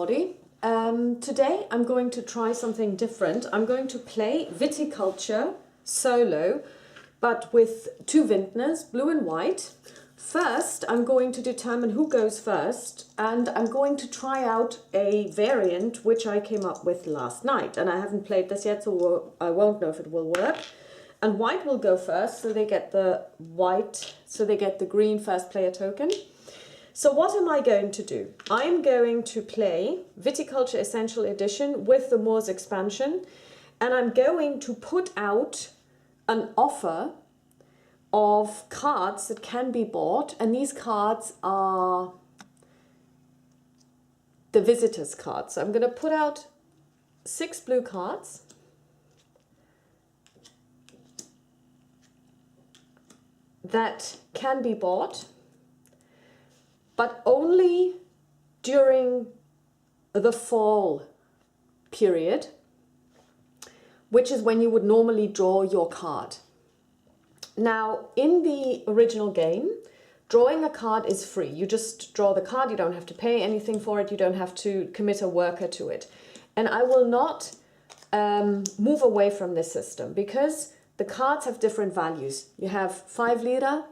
everybody. Today I'm going to try something different. I'm going to play Viticulture solo, but with two vintners, blue and white. First, I'm going to determine who goes first, and I'm going to try out a variant which I came up with last night. And I haven't played this yet, so I won't know if it will work. And white will go first, so they get the green first player token. So what am I going to do? I'm going to play Viticulture Essential Edition with the Moors expansion, and I'm going to put out an offer of cards that can be bought, and these cards are the visitors cards. So I'm going to put out 6 blue cards. That can be bought, but only during the fall period, which is when you would normally draw your card. Now, in the original game, drawing a card is free. You just draw the card, you don't have to pay anything for it, you don't have to commit a worker to it. And I will not move away from this system because the cards have different values. You have 5 lira,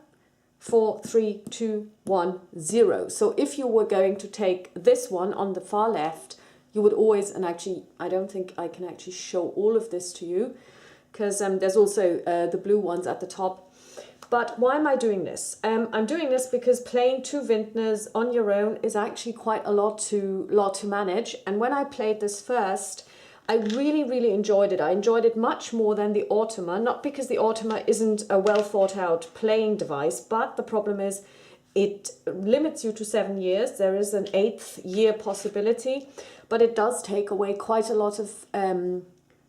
4, 3, 2, 1, 0. So if you were going to take this one on the far left, you would always, and actually I don't think I can actually show all of this to you because there's also the blue ones at the top. But why am I doing this? I'm doing this because playing 2 vintners on your own is actually quite a lot to manage. And when I played this first, I really enjoyed it. I enjoyed it much more than the Automa, not because the Automa isn't a well thought out playing device, but the problem is it limits you to 7 years. There is an 8th year possibility, but it does take away quite a lot of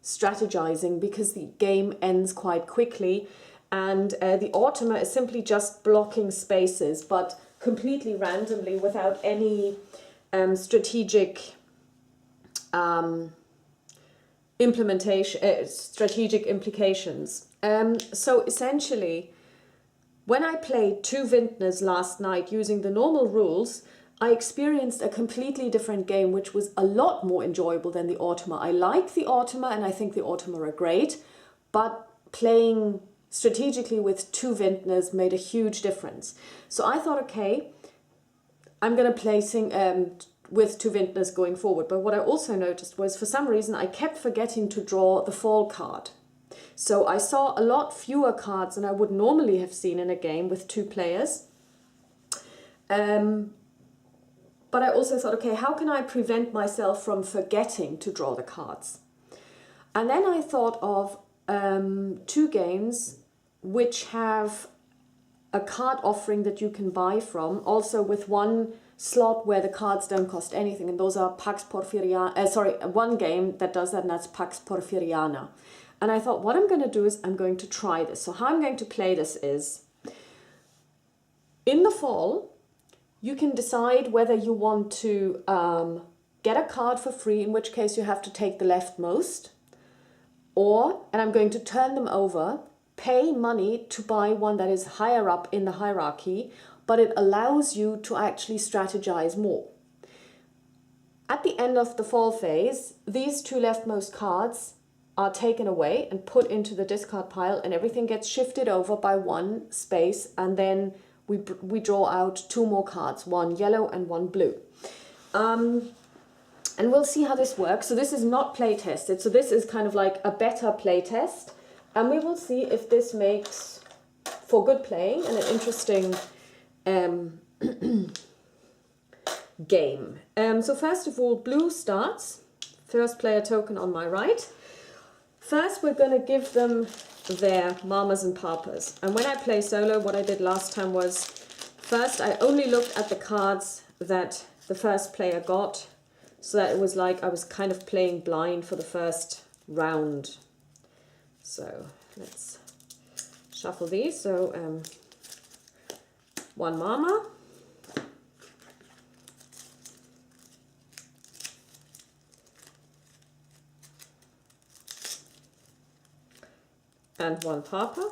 strategizing because the game ends quite quickly. And the Automa is simply just blocking spaces, but completely randomly without any strategic strategic implications. So essentially, when I played 2 vintners last night using the normal rules, I experienced a completely different game, which was a lot more enjoyable than the Automa. I like the Automa and I think the Automa are great, but playing strategically with 2 vintners made a huge difference. So I thought, okay, I'm going to play with 2 vintners going forward. But what I also noticed was, for some reason, I kept forgetting to draw the fall card. So I saw a lot fewer cards than I would normally have seen in a game with 2 players. But I also thought, okay, how can I prevent myself from forgetting to draw the cards? And then I thought of 2 games which have a card offering that you can buy from, also with 1 slot where the cards don't cost anything, and those are Pax Porfiriana, one game that does that, and that's Pax Porfiriana. And I thought, what I'm going to do is I'm going to try this. So how I'm going to play this is, in the fall, you can decide whether you want to get a card for free, in which case you have to take the leftmost, or, and I'm going to turn them over, pay money to buy one that is higher up in the hierarchy, but it allows you to actually strategize more. At the end of the fall phase, these 2 leftmost cards are taken away and put into the discard pile, and everything gets shifted over by 1 space, and then we draw out 2 more cards, 1 yellow and 1 blue. And we'll see how this works. So this is not play tested, so this is kind of like a better play test, and we will see if this makes for good playing and an interesting game. So first of all, blue starts, first player token on my right. First, we're going to give them their mamas and papas. And when I play solo, what I did last time was, first I only looked at the cards that the first player got, so that it was like I was kind of playing blind for the first round. So let's shuffle these. So 1 mama, and 1 papa,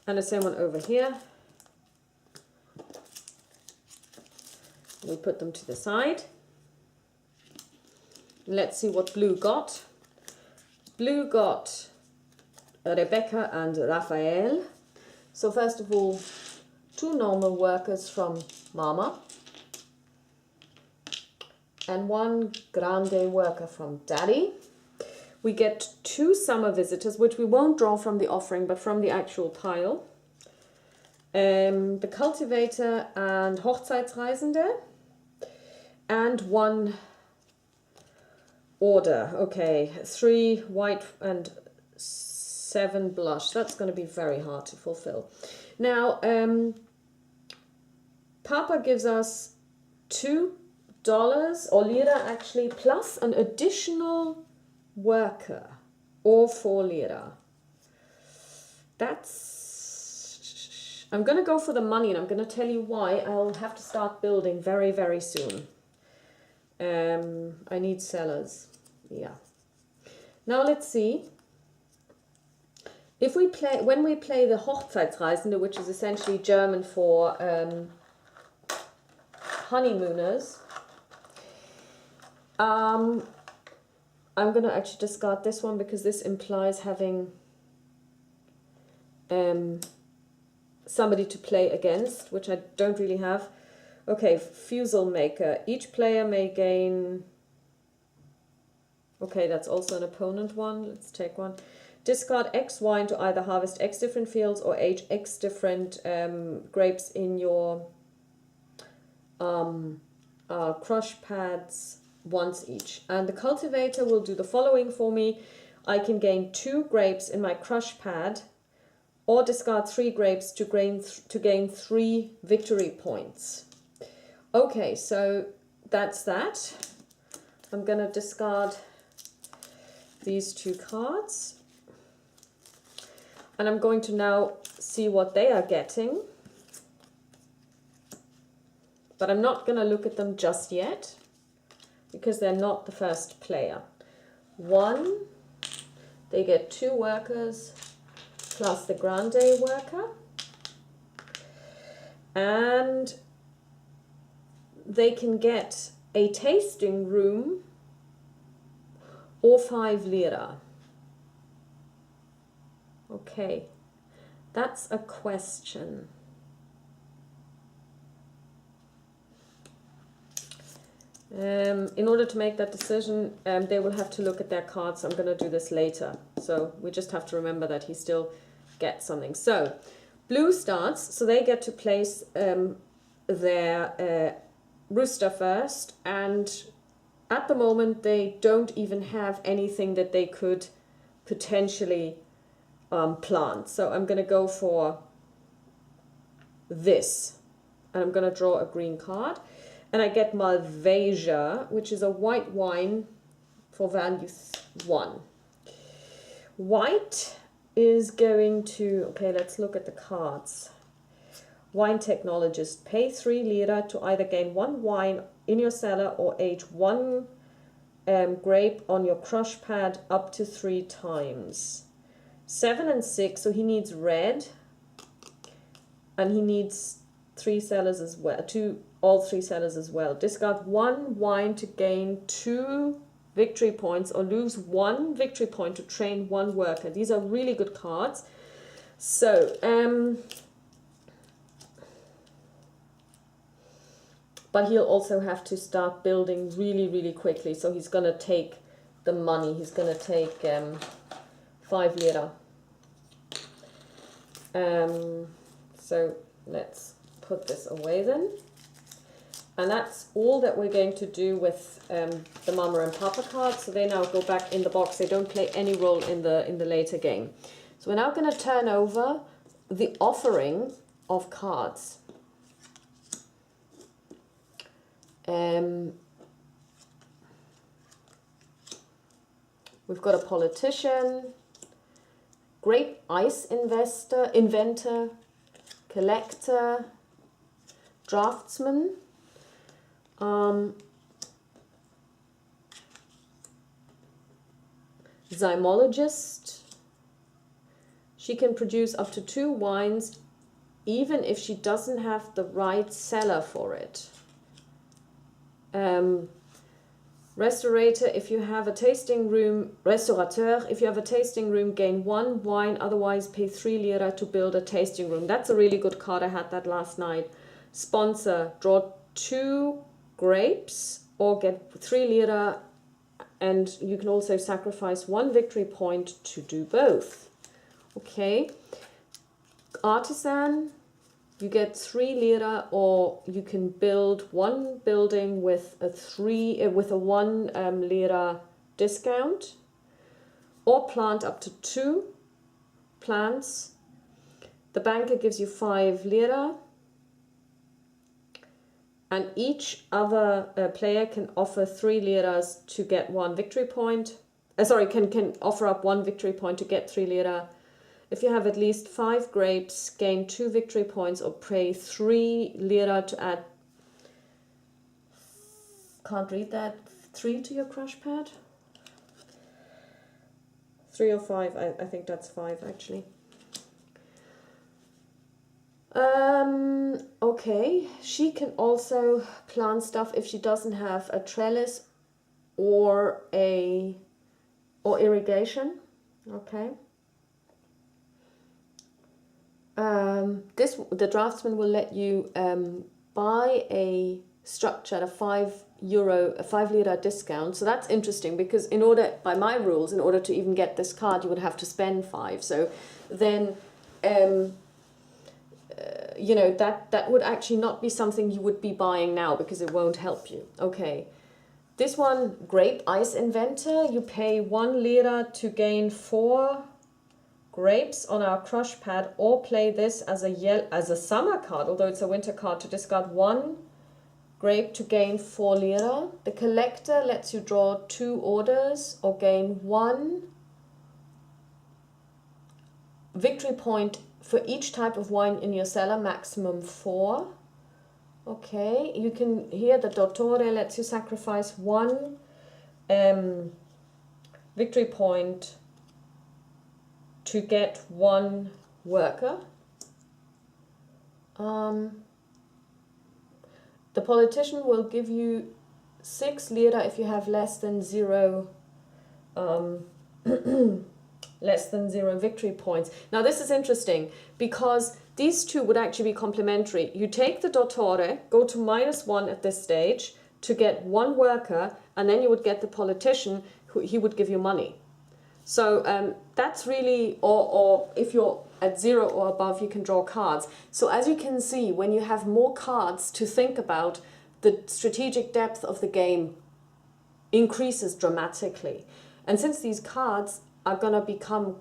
and the same one over here. We put them to the side. Let's see what blue got. Blue got Rebecca and Raphael. So first of all, 2 normal workers from Mama and 1 grande worker from Daddy. We get 2 summer visitors, which we won't draw from the offering, but from the actual pile. The cultivator and Hochzeitsreisende. And 1 order. Okay, 3 white and 7 blush. That's going to be very hard to fulfill. Now, Papa gives us $2 or lira actually, plus an additional worker, or 4 lira. I'm going to go for the money, and I'm going to tell you why. I'll have to start building very, very soon. I need sellers. Yeah. Now let's see. If we play, when we play the Hochzeitsreisende, which is essentially German for honeymooners, I'm going to actually discard this one because this implies having somebody to play against, which I don't really have. Okay, Fusel Maker. Each player may gain... Okay, that's also an opponent one. Let's take one. Discard X wine to either harvest X different fields or age X different grapes in your crush pads once each. And the cultivator will do the following for me. I can gain 2 grapes in my crush pad, or discard 3 grapes to gain 3 victory points. Okay, so that's that. I'm going to discard these 2 cards. And I'm going to now see what they are getting. But I'm not going to look at them just yet, because they're not the first player. 1, they get 2 workers plus the grande worker. And they can get a tasting room or 5 lira. Okay, that's a question. In order to make that decision, they will have to look at their cards. I'm going to do this later. So we just have to remember that he still gets something. So blue starts, so they get to place their rooster first. And at the moment, they don't even have anything that they could potentially plant. So I'm going to go for this. And I'm going to draw a green card. And I get Malvasia, which is a white wine for value 1. White is going to... Okay, let's look at the cards. Wine Technologist. Pay 3 lira to either gain 1 wine in your cellar or age 1 grape on your crush pad up to 3 times. 7 and 6, so he needs red. And he needs 3 cellars as well. All 3 sellers as well. Discard 1 wine to gain 2 victory points or lose 1 victory point to train 1 worker. These are really good cards. So, but he'll also have to start building really, really quickly. So he's going to take the money. He's going to take 5 lira. So let's put this away then. And that's all that we're going to do with the Mama and Papa cards. So they now go back in the box. They don't play any role in the later game. So we're now going to turn over the offering of cards. We've got a politician, grape ice inventor, collector, draftsman, zymologist. She can produce up to 2 wines even if she doesn't have the right cellar for it. Restaurator, if you have a tasting room, restaurateur, if you have a tasting room, gain 1 wine, otherwise pay 3 lira to build a tasting room. That's a really good card, I had that last night. Sponsor, draw 2 grapes or get 3 lira, and you can also sacrifice 1 victory point to do both. Okay. Artisan, you get 3 lira, or you can build 1 building with a 1 lira discount, or plant up to 2 plants. The banker gives you 5 lira, and each other player can offer 3 liras to get 1 victory point. Can offer up 1 victory point to get 3 lira. If you have at least 5 grapes, gain 2 victory points or pay 3 lira to add, can't read that, 3 to your crush pad? 3 or 5, I think that's 5 actually. Okay, she can also plant stuff if she doesn't have a trellis or irrigation. Okay. The draftsman will let you buy a structure at a 5 lira discount. So that's interesting, because by my rules, in order to even get this card, you would have to spend 5. So then, that would actually not be something you would be buying now, because it won't help you. Okay. This one, Grape Ice Inventor, you pay 1 lira to gain 4 grapes on our crush pad, or play this as a summer card, although it's a winter card, to discard 1 grape to gain 4 lira. The Collector lets you draw 2 orders or gain 1 victory point for each type of wine in your cellar, maximum 4. Okay, you can, here the Dottore lets you sacrifice 1 victory point to get 1 worker. The Politician will give you 6 lira if you have less than 0 victory points. Now this is interesting, because these two would actually be complementary. You take the Dottore, go to -1 at this stage to get 1 worker, and then you would get the Politician, he would give you money. So that's really, or if you're at 0 or above, you can draw cards. So as you can see, when you have more cards to think about, the strategic depth of the game increases dramatically. And since these cards are going to become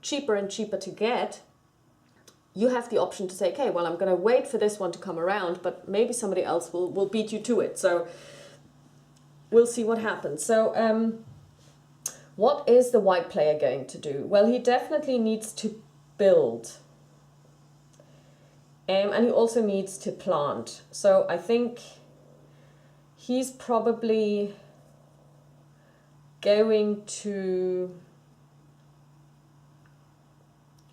cheaper and cheaper to get, you have the option to say, okay, well, I'm going to wait for this one to come around, but maybe somebody else will beat you to it. So we'll see what happens. So what is the white player going to do? Well, he definitely needs to build. And he also needs to plant. So I think he's probably going to...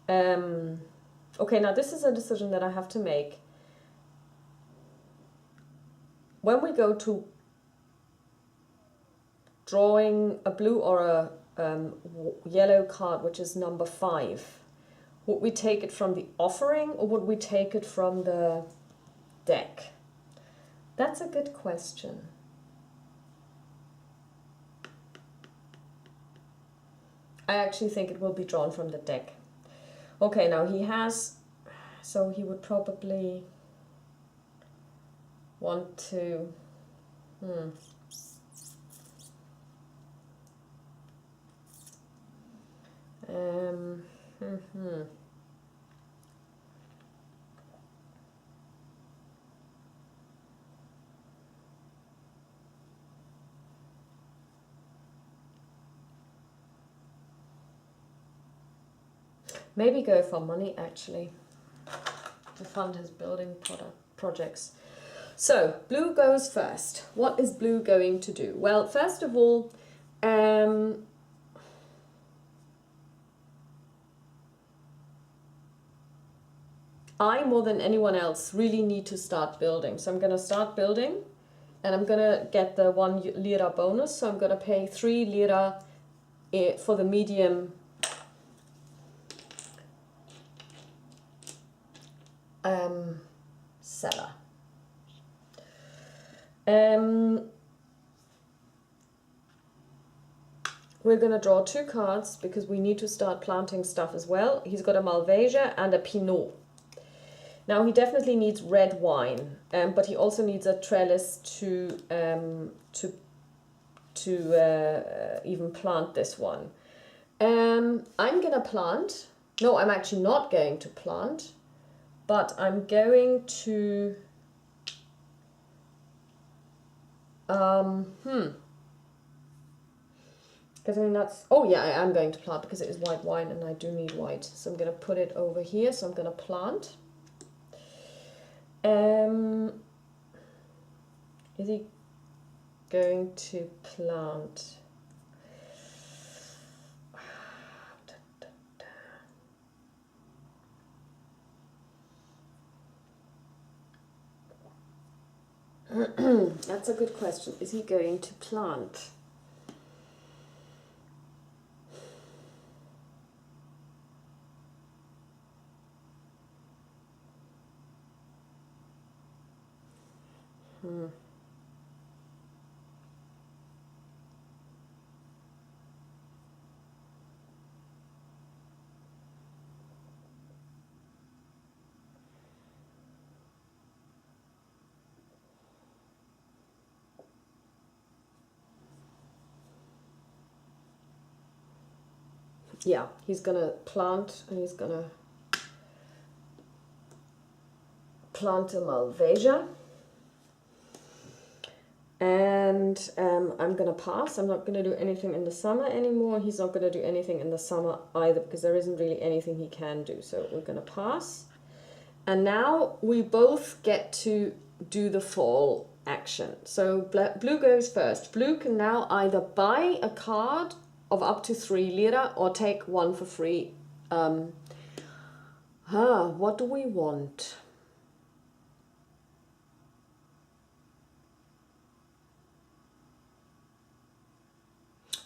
okay, now this is a decision that I have to make. When we go to drawing a blue or a yellow card, which is number 5, would we take it from the offering or would we take it from the deck? That's a good question. I actually think it will be drawn from the deck. Okay, now he has, so he would probably want to, maybe go for money, actually, to fund his building projects. So, blue goes first. What is blue going to do? Well, first of all, I, more than anyone else, really need to start building. So I'm going to start building. and I'm gonna get the 1 lira bonus, so I'm gonna pay 3 lira for the medium cellar. We're going to draw 2 cards because we need to start planting stuff as well. He's got a Malvasia and a Pinot. Now he definitely needs red wine, but he also needs a trellis to even plant this one. I'm going to plant. No, I'm actually not going to plant, but I'm going to because I mean that's, oh yeah, I am going to plant because it is white wine and I do need white. So I'm going to put it over here. So I'm going to plant. Is he going to plant? That's a good question. Is he going to plant? Yeah, he's going to plant, and he's going to plant a Malvasia. And I'm going to pass. I'm not going to do anything in the summer anymore. He's not going to do anything in the summer either because there isn't really anything he can do. So we're going to pass. And now we both get to do the fall action. So blue goes first. Blue can now either buy a card of up to 3 lira or take one for free. What do we want?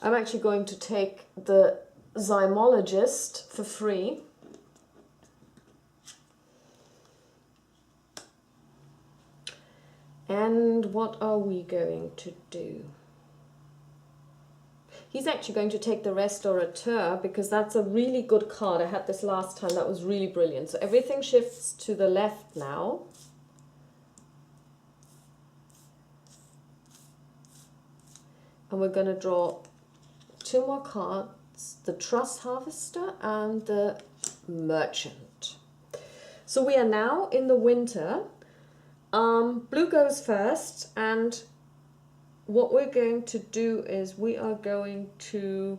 I'm actually going to take the Zymologist for free. And what are we going to do? He's actually going to take the Restaurateur because that's a really good card. I had this last time. That was really brilliant. So everything shifts to the left now. And we're going to draw 2 more cards, the Trust Harvester and the Merchant. So we are now in the winter. Blue goes first, and what we're going to do is we are going to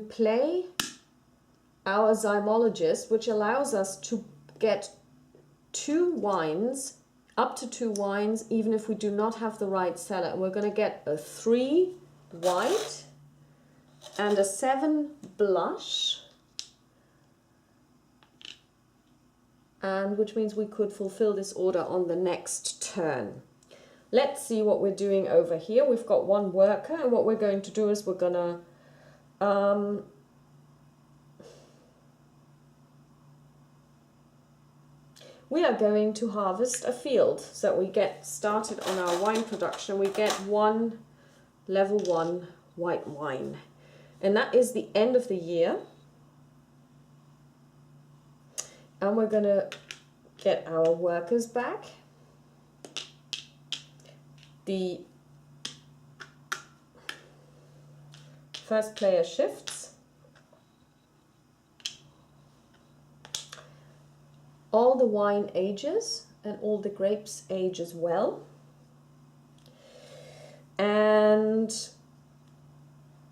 play our Zymologist, which allows us to get 2 wines, up to 2 wines, even if we do not have the right cellar. And we're going to get a 3 white and a 7 blush, and which means we could fulfill this order on the next turn. Let's see what we're doing over here. We've got 1 worker, and what we're going to do is we're going to we are going to harvest a field so that we get started on our wine production. We get 1 level 1 white wine, and that is the end of the year. And we're going to get our workers back. The first player shifts. All the wine ages and all the grapes age as well. And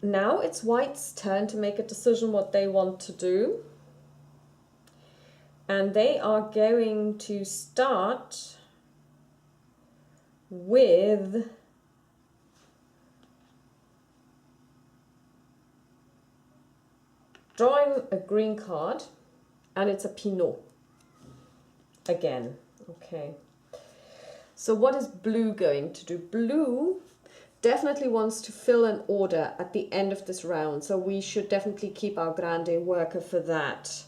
now it's white's turn to make a decision what they want to do. And they are going to start with drawing a green card, and it's a Pinot again. Okay. So what is blue going to do? Blue definitely wants to fill an order at the end of this round, so we should definitely keep our grande worker for that.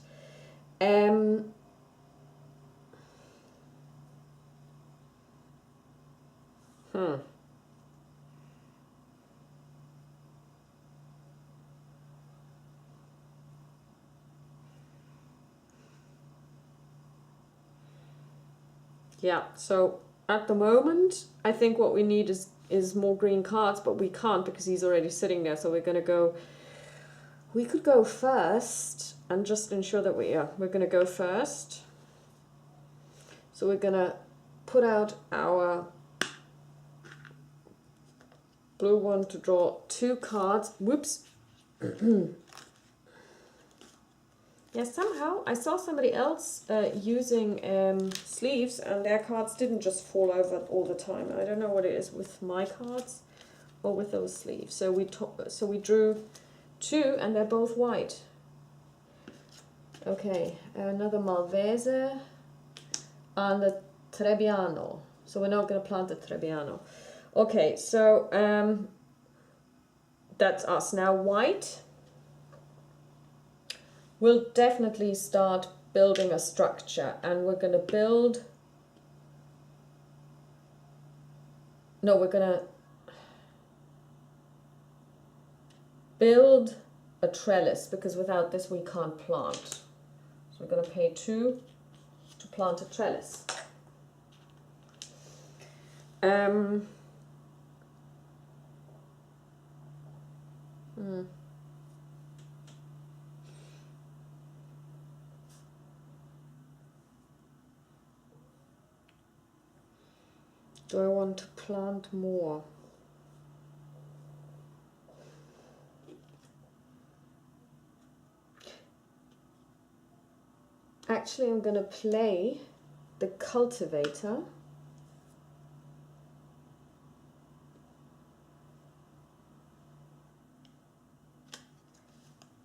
Yeah, so at the moment, I think what we need is more green cards, but we can't because he's already sitting there. So we're going to go, we could go first and just ensure that we're going to go first. So we're going to put out our blue one to draw 2 cards. Whoops. Yeah, somehow I saw somebody else using sleeves, and their cards didn't just fall over all the time. I don't know what it is with my cards or with those sleeves. So we drew 2, and they're both white. Okay, another Malvese and the Trebbiano. So we're not going to plant the Trebbiano. Okay, so that's us. Now white we'll definitely start building a structure, and we're going to build, no, we're going to build a trellis, because without this we can't plant. So we're going to pay 2 to plant a trellis. Do I want to plant more? Actually, I'm going to play the cultivator.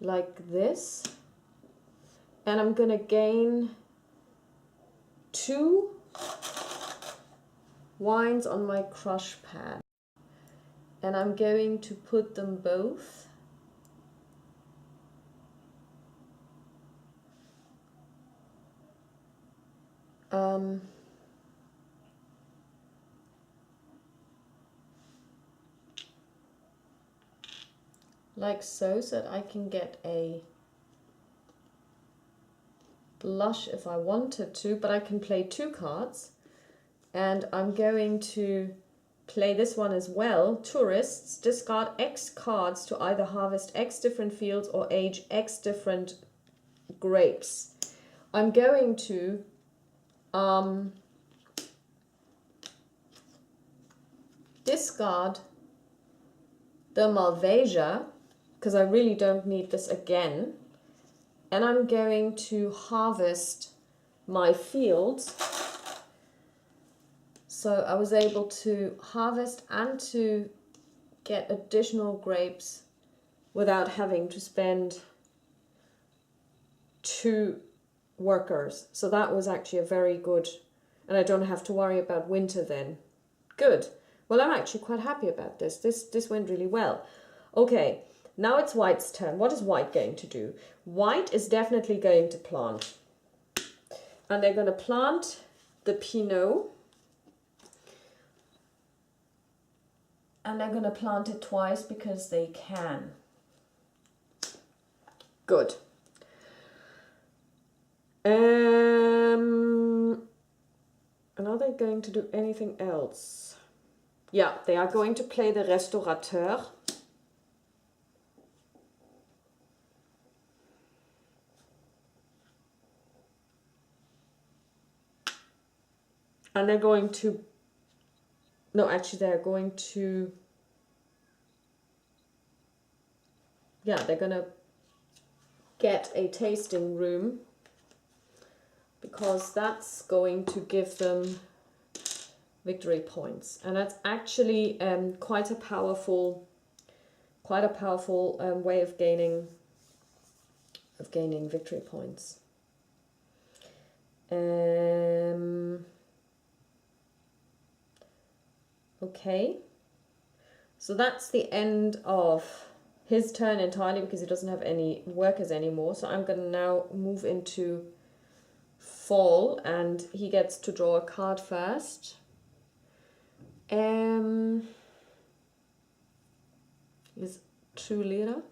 Like this. And I'm going to gain 2 wines on my crush pad, and I'm going to put them both like so that I can get a blush if I wanted to, but I can play 2 cards. And I'm going to play this one as well. Tourists, discard X cards to either harvest X different fields or age X different grapes. I'm going to discard the Malvasia, because I really don't need this again. And I'm going to harvest my fields. So I was able to harvest and to get additional grapes without having to spend 2 workers. So that was actually a very good, and I don't have to worry about winter then. Good. Well, I'm actually quite happy about this. This went really well. Okay, now it's white's turn. What is white going to do? White is definitely going to plant. And they're going to plant the Pinot. And they're going to plant it twice because they can. Good. And are they going to do anything else? Yeah, they are going to play the Restaurateur. And they're going to, no, actually they're going to, yeah, they're going to get a tasting room, because that's going to give them victory points, and that's actually quite a powerful way of gaining victory points. Okay, so that's the end of his turn entirely because he doesn't have any workers anymore. So I'm going to now move into fall, and he gets to draw a card first. Is 2 lira.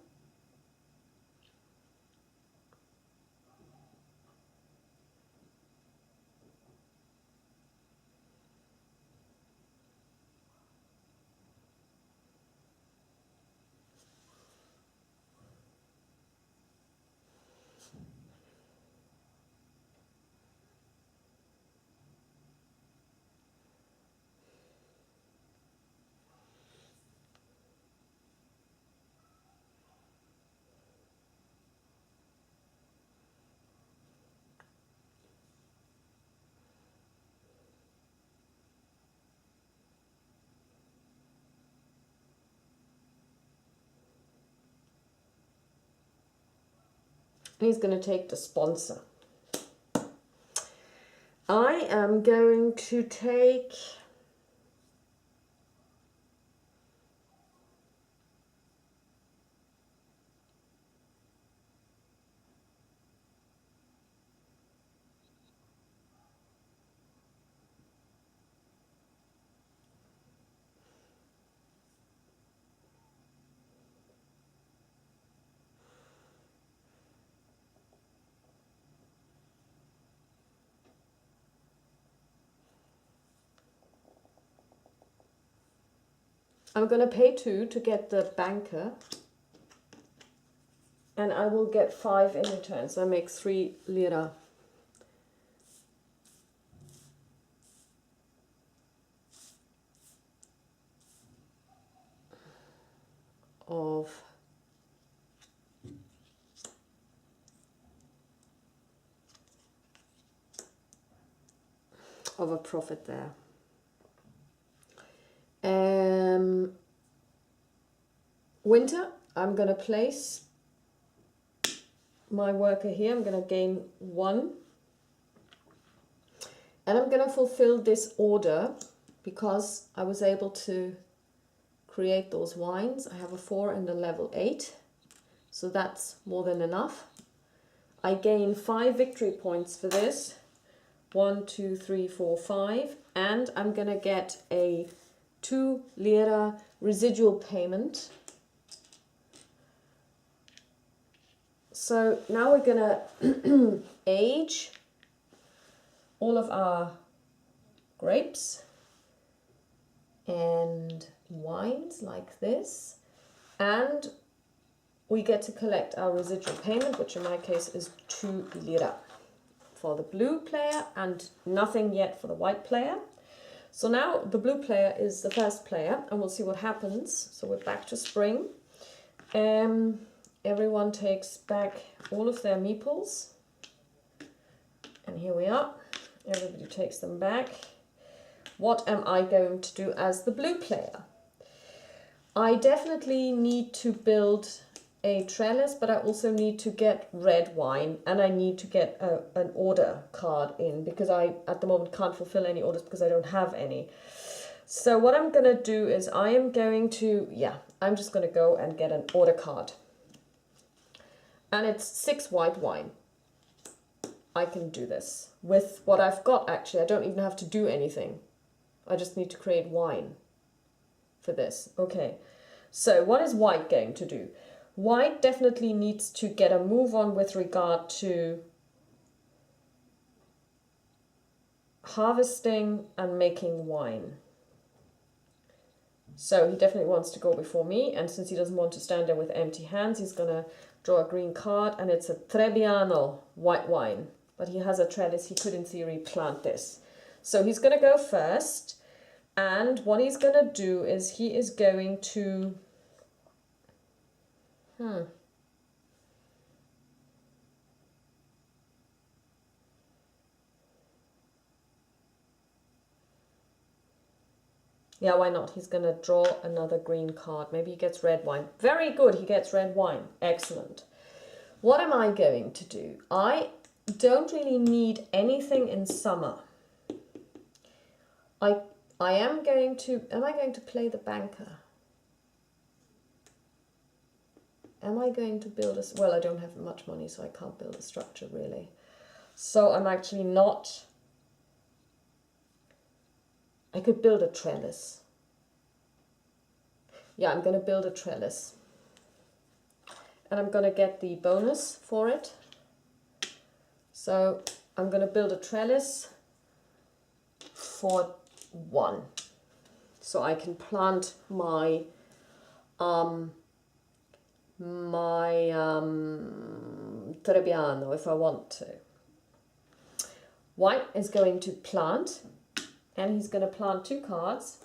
And he's going to take the sponsor. I am going to take I'm going to pay 2 to get the banker, and I will get 5 in return, so I make 3 lira. Of a profit there. Winter, I'm going to place my worker here. I'm going to gain 1. And I'm going to fulfill this order because I was able to create those wines. I have a 4 and a level 8. So that's more than enough. I gain 5 victory points for this. 1, 2, 3, 4, 5. And I'm going to get a 2 lira residual payment. So now we're going to age all of our grapes and wines like this, and we get to collect our residual payment, which in my case is 2 lira for the blue player and nothing yet for the white player. So now the blue player is the first player, and we'll see what happens. So we're back to spring. Everyone takes back all of their meeples, and here we are. Everybody takes them back. What am I going to do as the blue player? I definitely need to build a trellis, but I also need to get red wine, and I need to get an order card in because I at the moment can't fulfill any orders because I don't have any. So what I'm going to do is I'm just going to go and get an order card. And it's 6 white wine. I can do this with what I've got, actually. I don't even have to do anything. I just need to create wine for this. Okay, so what is white going to do? White definitely needs to get a move on with regard to harvesting and making wine. So he definitely wants to go before me, and since he doesn't want to stand there with empty hands, he's going to draw a green card, and it's a Trebbiano white wine. But he has a trellis, he could in theory plant this. So he's going to go first, and what he's going to do is he is going to... Yeah, why not? He's going to draw another green card. Maybe he gets red wine. Very good, he gets red wine. Excellent. What am I going to do? I don't really need anything in summer. I am going to, am I going to play the banker? Am I going to build a, well, I don't have much money, so I can't build a structure really. So I'm actually not, I could build a trellis. Yeah, I'm going to build a trellis. And I'm going to get the bonus for it. So I'm going to build a trellis for 1. So I can plant my Trebbiano if I want to. White is going to plant, and he's going to plant 2 cards,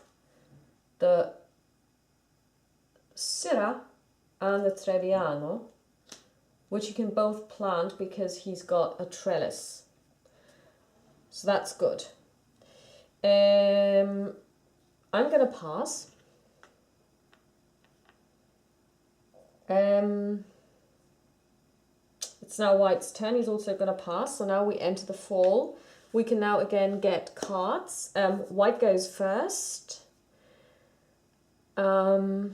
the Syrah and the Trebbiano, which he can both plant because he's got a trellis. So that's good. I'm going to pass. It's now White's turn. He's also going to pass. So now we enter the fall. We can now again get cards. White goes first. And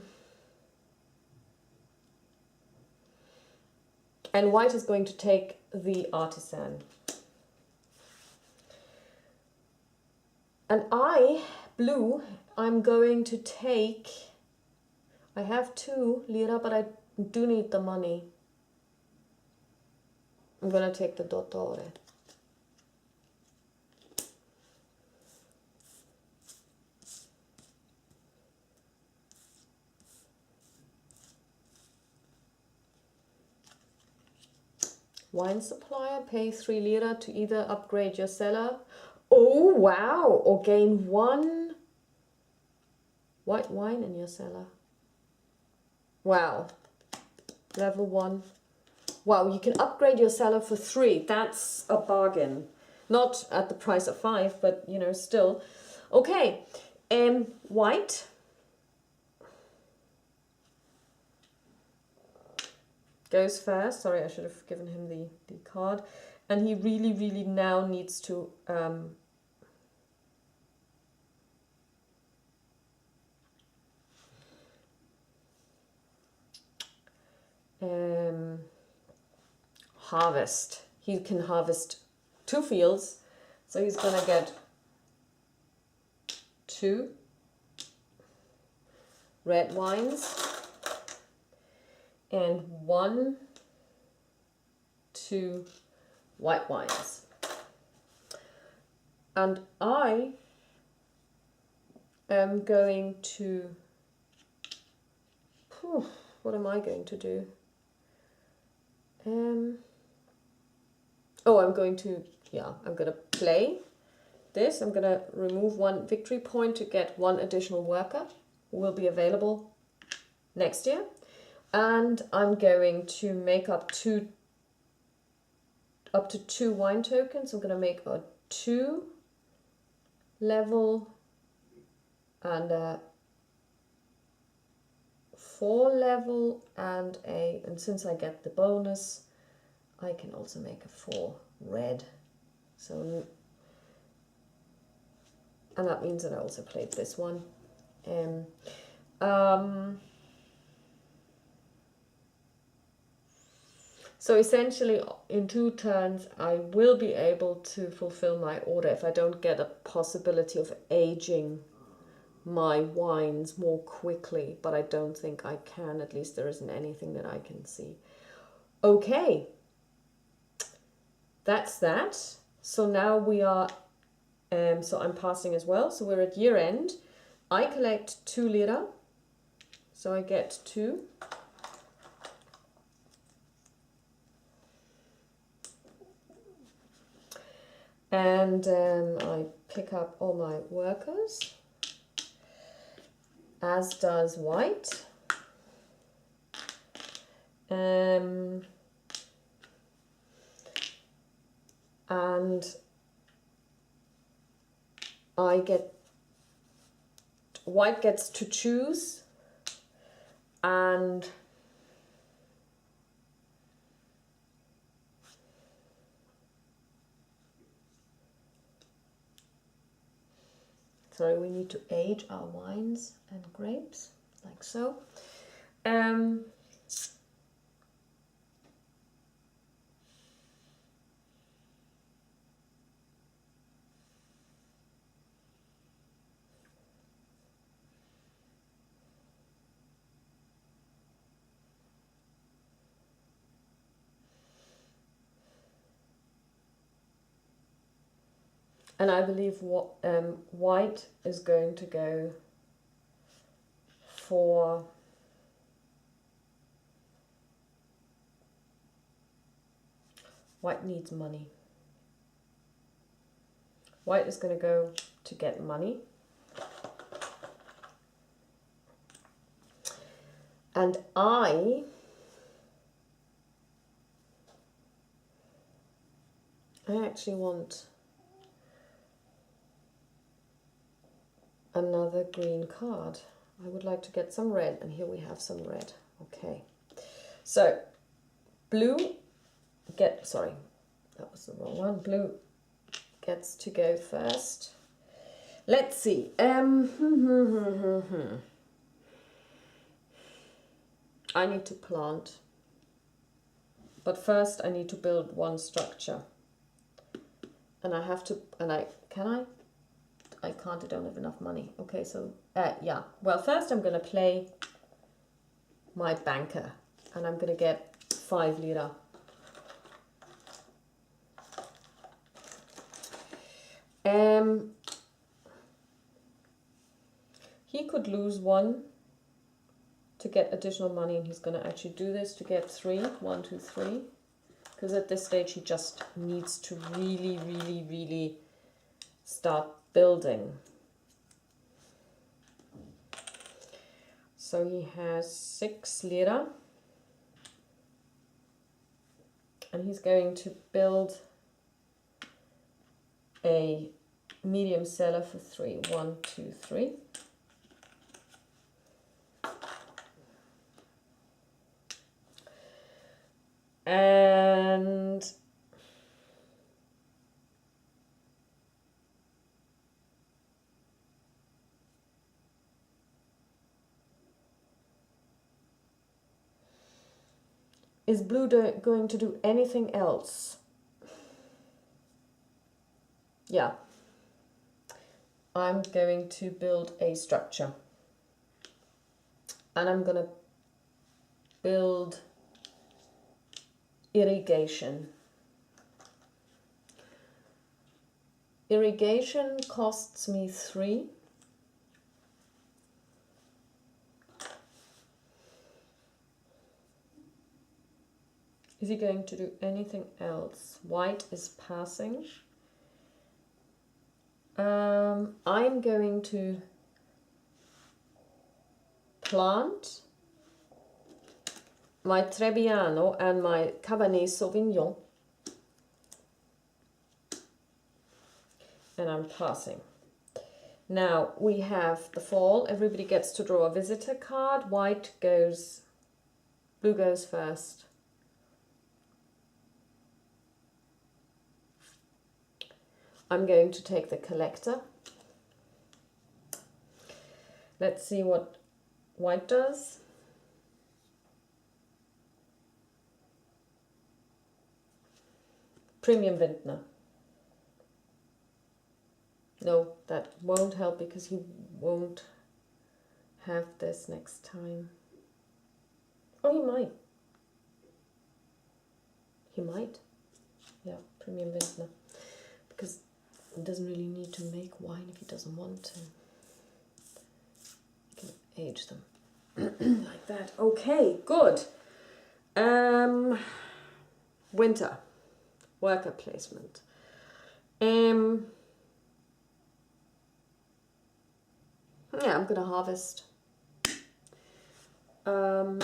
White is going to take the artisan. And I, blue, I'm going to take, I have 2 lira, but I do need the money. I'm going to take the dottore. Wine supplier, pay 3 lira to either upgrade your cellar. Oh, wow, or gain 1 white wine in your cellar. Wow, level 1. Wow, you can upgrade your cellar for 3. That's a bargain. Not at the price of 5, but you know, still. Okay, White. Goes first. Sorry, I should have given him the card. And he really, really now needs to harvest. He can harvest 2 fields. So he's going to get 2 red wines and 1, 2 white wines. And I am going to, what am I going to do? I'm going to, I'm going to play this. I'm going to remove 1 victory point to get 1 additional worker who will be available next year. And I'm going to make up to 2 wine tokens. I'm going to make a 2 level and a 4 level and since I get the bonus, I can also make a 4 red. So, and that means that I also played this one. So essentially in 2 turns I will be able to fulfill my order if I don't get a possibility of aging my wines more quickly, but I don't think I can. At least there isn't anything that I can see. Okay, that's that. So now we are, so I'm passing as well. So we're at year end. I collect 2 lira, so I get 2. And I pick up all my workers, as does White. And I get white gets to choose, and sorry, we need to age our wines and grapes like so. And I believe what white is going to go for white needs money. White is going to go to get money. And I actually want another green card. I would like to get some red, and here we have some red. Okay, so blue sorry, that was the wrong one. Blue gets to go first. Let's see. I need to plant, but first I need to build one structure, and I have to, and I can't, I don't have enough money. Okay, so yeah, well, first I'm gonna play my banker, and I'm gonna get 5 lira. He could lose 1 to get additional money, and he's going to actually do this to get 3. 1, 2, 3. Because at this stage he just needs to really, really, really start building. So he has 6 lira. And he's going to build a medium cellar for 3. 1, 2, 3. And is blue going to do anything else? Yeah. I'm going to build a structure. And I'm going to build irrigation. Irrigation costs me 3. Is he going to do anything else? White is passing. I'm going to plant my Trebbiano and my Cabernet Sauvignon, and I'm passing. Now we have the fall. Everybody gets to draw a visitor card. Blue goes first. I'm going to take the collector. Let's see what white does. Premium vintner. No, that won't help because he won't have this next time. Oh, he might. He might. Yeah, premium vintner. Because he doesn't really need to make wine if he doesn't want to. He can age them like that. Okay, good. Winter. Worker placement. Yeah, I'm gonna harvest. 1,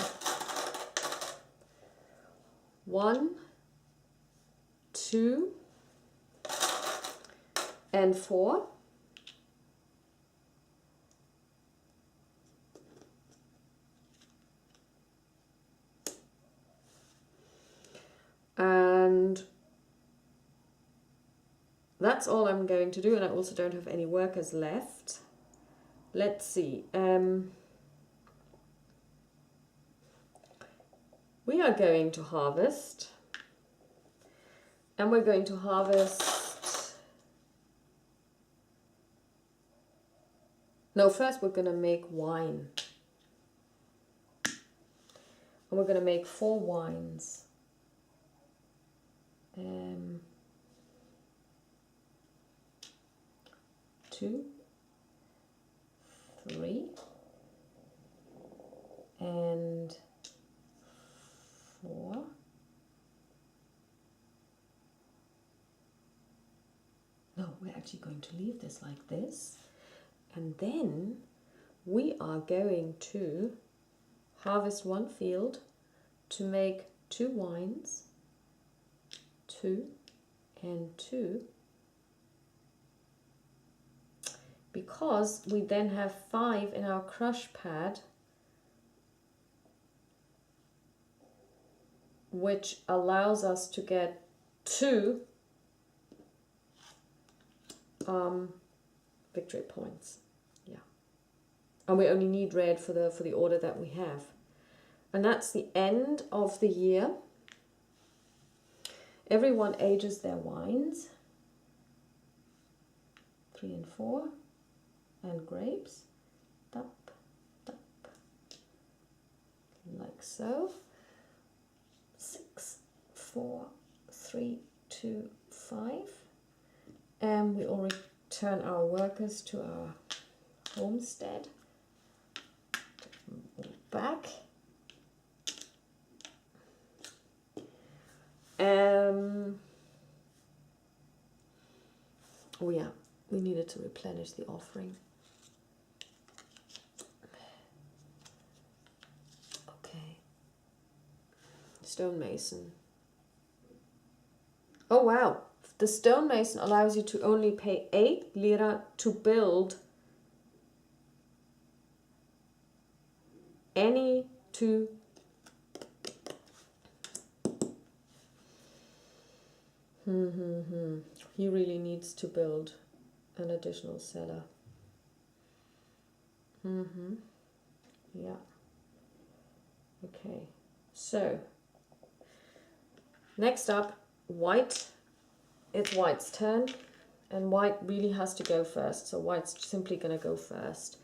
2, and 4. And that's all I'm going to do, and I also don't have any workers left. Let's see. We are going to harvest, and we're going to harvest. No, first we're going to make wine. And we're going to make 4 wines. 2, 3, and 4. No, we're actually going to leave this like this. And then we are going to harvest 1 field to make 2 wines, 2 and 2, because we then have 5 in our crush pad, which allows us to get 2 victory points. Yeah, and we only need red for the order that we have, and that's the end of the year. Everyone ages their wines, 3 and 4, and grapes, tap, tap, like so. 6, 4, 3, 2, 5, and we all return our workers to our homestead. Back. Oh yeah, we needed to replenish the offering. Okay. Stonemason. Oh wow, the stonemason allows you to only pay 8 lira to build any 2. He really needs to build an additional cellar. Yeah. Okay. So next up, white. It's white's turn, and white really has to go first. So white's simply going to go first.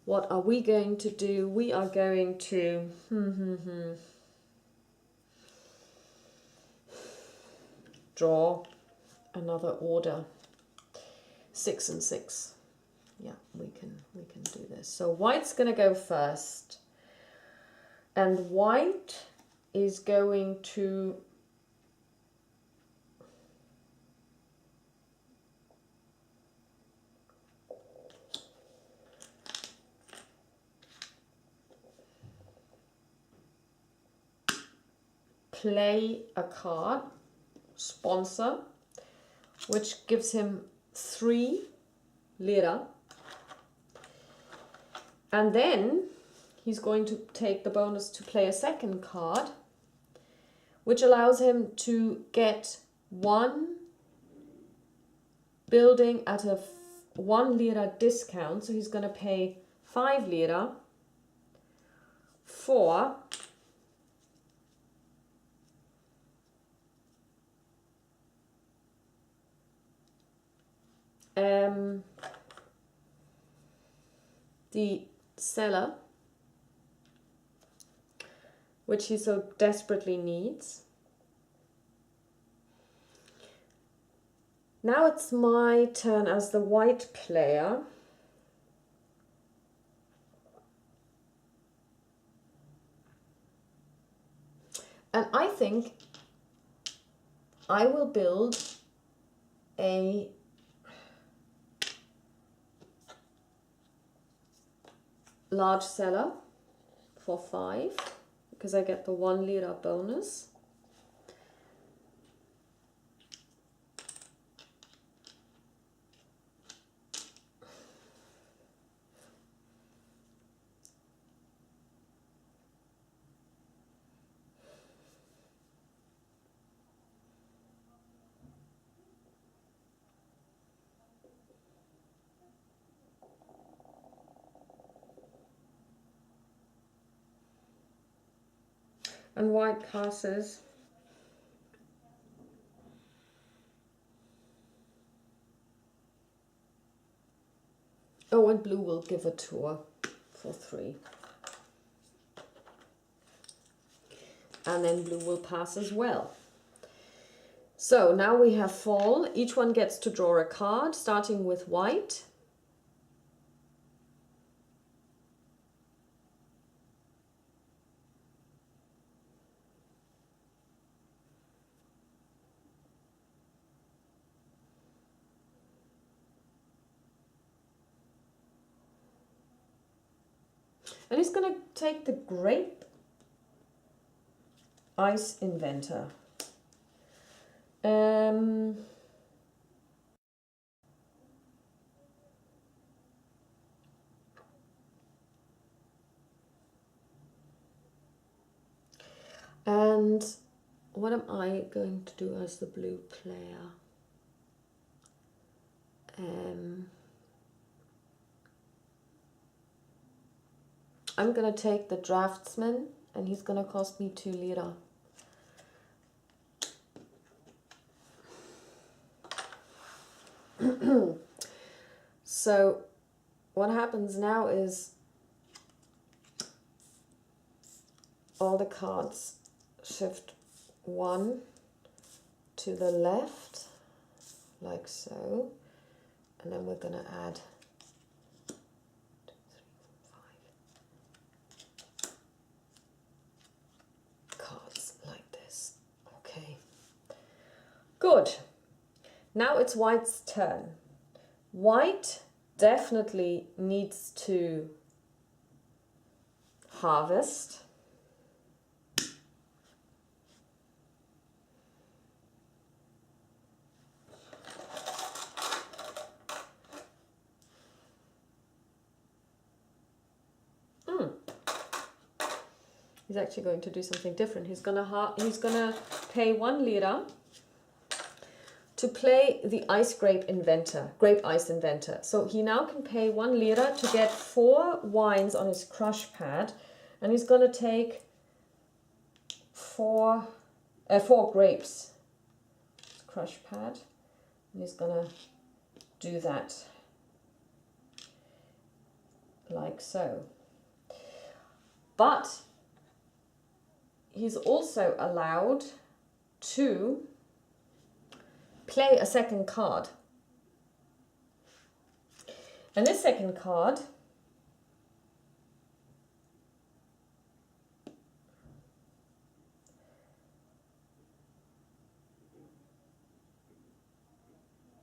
What are we going to do? We are going to draw another order. 6 and 6. Yeah, we can do this. So white's going to go first, and white is going to play a card, sponsor, which gives him 3 lira, and then he's going to take the bonus to play a second card, which allows him to get 1 building at a 1 lira discount. So he's going to pay 5 lira for the cellar, which he so desperately needs. Now it's my turn as the white player. And I think I will build a large cellar for 5 because I get the 1 lira bonus. And white passes. Oh, and blue will give a tour for 3. And then blue will pass as well. So now we have fall. Each one gets to draw a card, starting with white. And he's going to take the grape ice inventor. And what am I going to do as the blue player? I'm going to take the draftsman, and he's going to cost me 2 lira. So what happens now is all the cards shift 1 to the left, like so, and then we're going to add 2, 3, 4, 5 cards like this. Okay, good. Now it's white's turn. White definitely needs to harvest. He's actually going to do something different. He's gonna pay 1 lira to play the grape ice inventor. So he now can pay 1 lira to get 4 wines on his crush pad, and he's going to take 4 grapes crush pad, and he's going to do that like so. But he's also allowed to play a second card. And this second card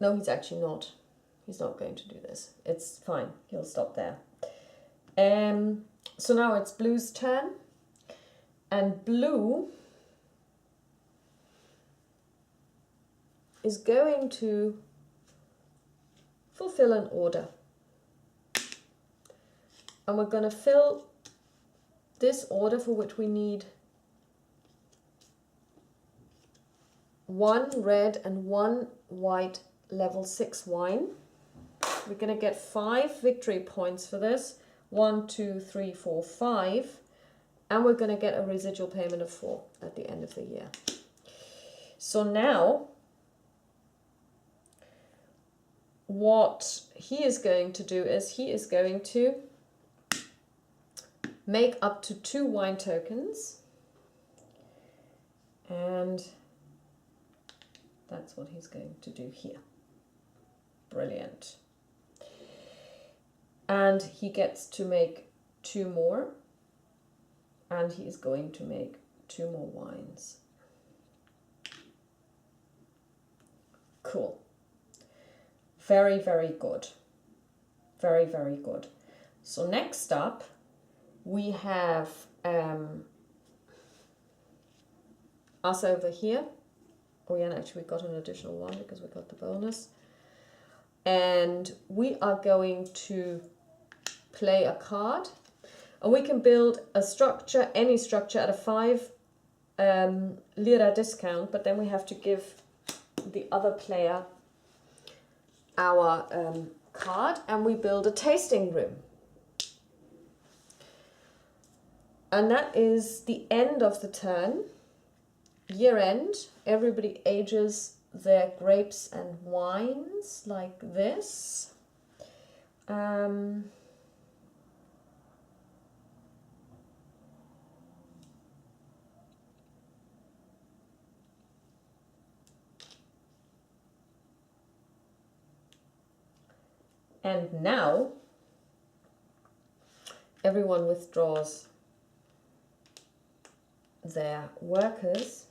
no, he's actually not. He's not going to do this. It's fine. He'll stop there. So now it's blue's turn. And blue is going to fulfill an order. And we're going to fill this order, for which we need 1 red and 1 white level 6 wine. We're going to get 5 victory points for this. 1, 2, 3, 4, 5. And we're going to get a residual payment of 4 at the end of the year. So now, what he is going to do is he is going to make up to 2 wine tokens. And that's what he's going to do here. Brilliant. And he gets to make 2 more. And he is going to make 2 more wines. Cool. Very, very good. Very, very good. So next up, we have us over here. Oh yeah, and actually we got an additional 1 because we got the bonus. And we are going to play a card. And we can build a structure, any structure, at a 5 lira discount, but then we have to give the other player our card, and we build a tasting room. And that is the end of the turn. Year end, everybody ages their grapes and wines like this. And now everyone withdraws their workers.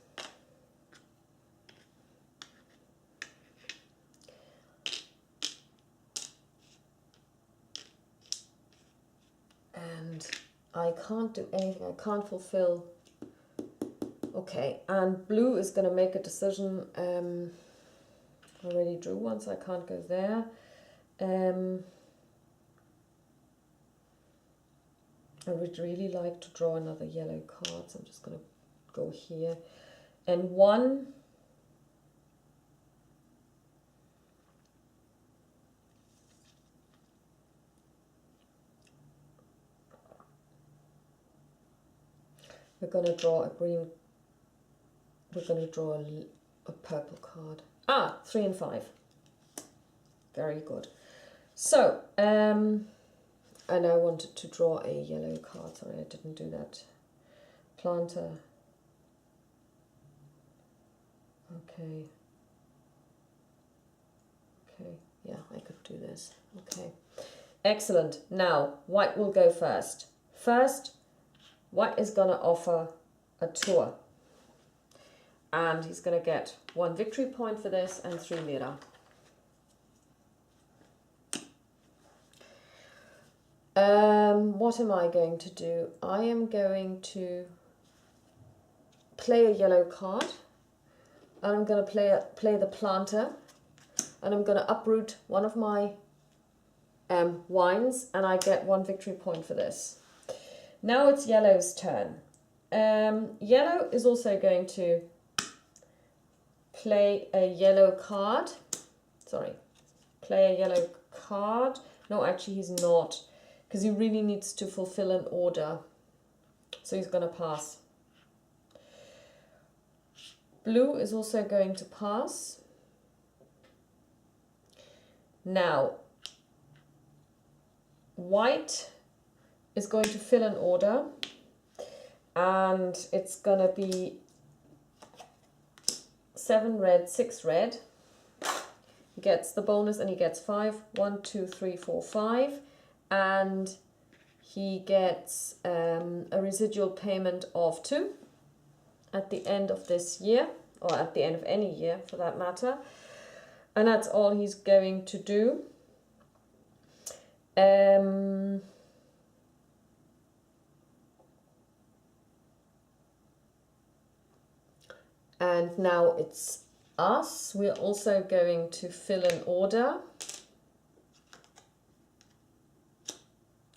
And I can't do anything, I can't fulfill. Okay, and blue is going to make a decision. I already drew one, so I can't go there. I would really like to draw another yellow card, so I'm just going to go here. And one, we're going to draw a green, we're going to draw a purple card. 3 and 5. Very good. So, and I wanted to draw a yellow card. Sorry, I didn't do that. Planter. Okay. Okay, yeah, I could do this. Okay. Excellent. Now, white will go first. First, white is going to offer a tour. And he's going to get 1 victory point for this and 3 lira. What am I going to do? I am going to play a yellow card. And I'm going to play the planter. And I'm going to uproot one of my wines. And I get 1 victory point for this. Now it's yellow's turn. Yellow is also going to play a yellow card. Sorry, play a yellow card. No, actually he's not, because he really needs to fulfill an order. So he's going to pass. Blue is also going to pass. Now, white is going to fill an order, and it's going to be 7 red, 6 red. He gets the bonus and he gets 5. 1, 2, 3, 4, 5. And he gets a residual payment of 2 at the end of this year, or at the end of any year for that matter. And that's all he's going to do. And now it's us. We're also going to fill an order.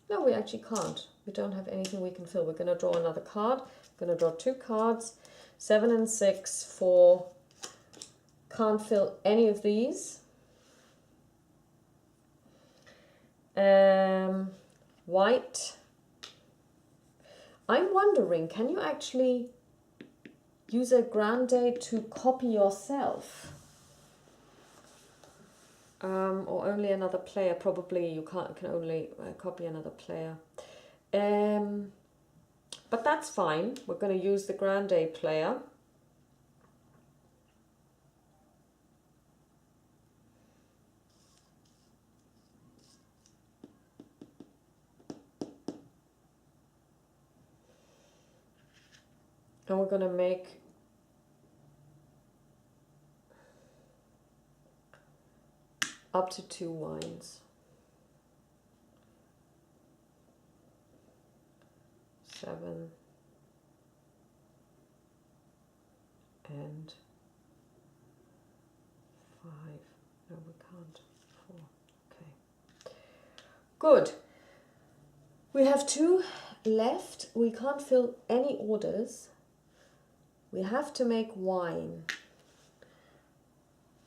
No, we actually can't. We don't have anything we can fill. We're going to draw another card. We're going to draw 2 cards. 7 and 6 for... Can't fill any of these. White. I'm wondering, can you actually use a grande to copy yourself? Or only another player? Probably you can only copy another player. But that's fine. We're going to use the grande player. And we're going to make up to 2 wines. 7 and 5. No, we can't. 4. Okay. Good. We have 2 left. We can't fill any orders. We have to make wine.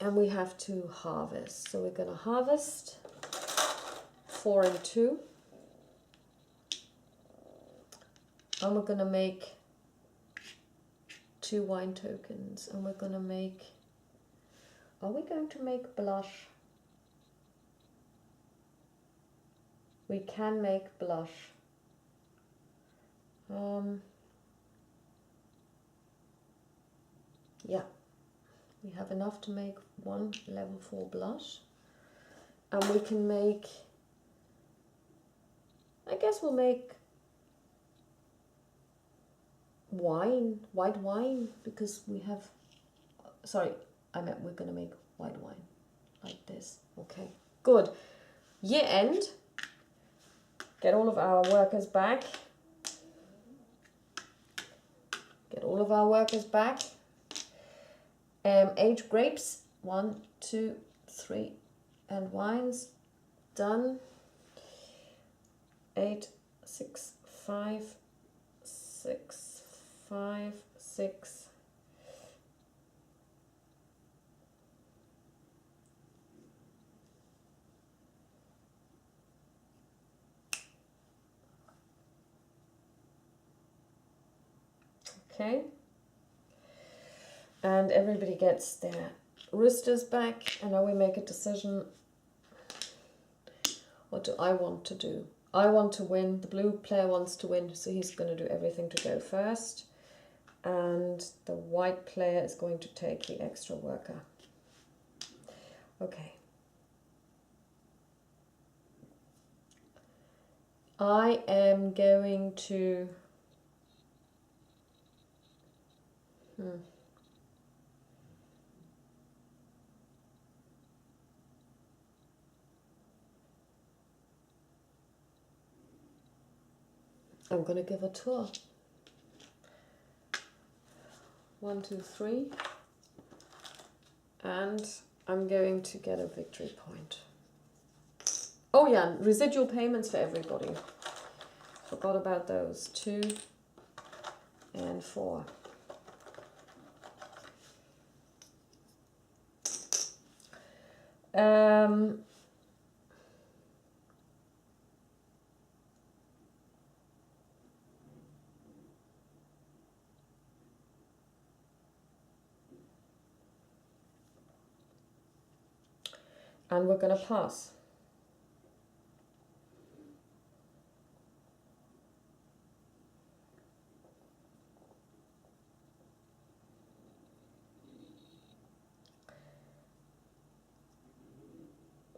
And we have to harvest. So we're going to harvest 4 and 2. And we're going to make 2 wine tokens, and we're going to make, are we going to make blush? We can make blush. Yeah, we have enough to make 1 level 4 blush. And we can make, I guess we'll make wine, white wine, because we have, sorry, I meant we're going to make white wine like this. Okay, good. Year end, get all of our workers back. Get all of our workers back. Age grapes, 1, 2, 3, and wines, done. 8, 6, 5, 6, 5, 6. Okay. And everybody gets their roosters back, and now we make a decision. What do I want to do? I want to win. The blue player wants to win, so he's going to do everything to go first. And the white player is going to take the extra worker. Okay. I am going to... I'm going to give a tour. 1, 2, 3. And I'm going to get a victory point. Oh yeah, residual payments for everybody. Forgot about those. 2 and 4. And we're going to pass.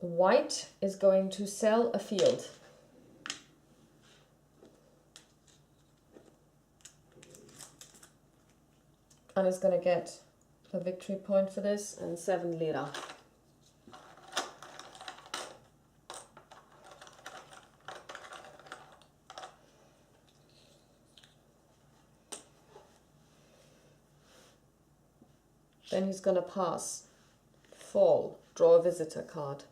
White is going to sell a field. And is going to get a victory point for this and 7 lira. Then he's going to pass. Fall. Draw a visitor card.